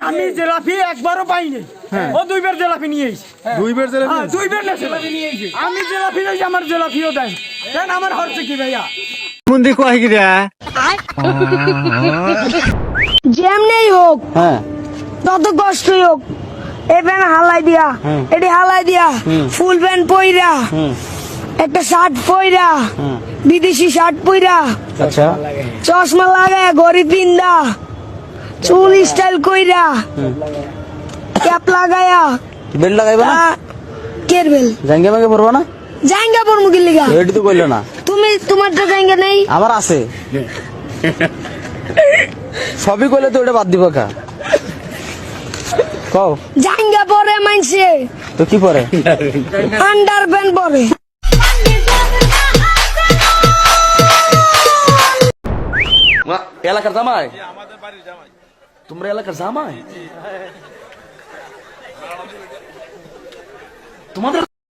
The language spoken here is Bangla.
আমি জেলাপি একবারও পাইনি, ও দুইবার জেলাপি নিয়ে এসেছি। দুইবার জেলাপি দুইবার জেলাপি নিয়ে এসেছি। আমি জেলাপি নিয়েছি, আমার জেলাপিও দেন দেন। আমার হচ্ছে কি ভাইয়া মন্দির কয় কি রে? যেমনি হোক হ্যাঁ তত কষ্টই হোক, এ প্যান্ট হালাই দিয়া এটি হালাই দিয়া ফুল প্যান্ট পইরা একটা শার্ট পইরা বিদেশি শার্ট পইরা আচ্ছা চশমা লাগায় ঘড়ি পিন্দা চুল স্টাইল কইরা ক্যাপ লাগায়া বেল লাগাইবে না? কেরবেল জাঙ্গে মাঙ্গে পড়বো না? জাঙ্গা পর মুগির লিগা এটি তো কইলো না। তুমি তোমার তো জাঙ্গা নেই, আমার আছে সবই কইলে তো ওটা বাদ দিব কা কও জাঙ্গা পরে মানছে তো কি পরে? আন্ডার প্যান্ট পরে। এলাকার জামাই? তোমরা এলাকার জামাই? তোমাদের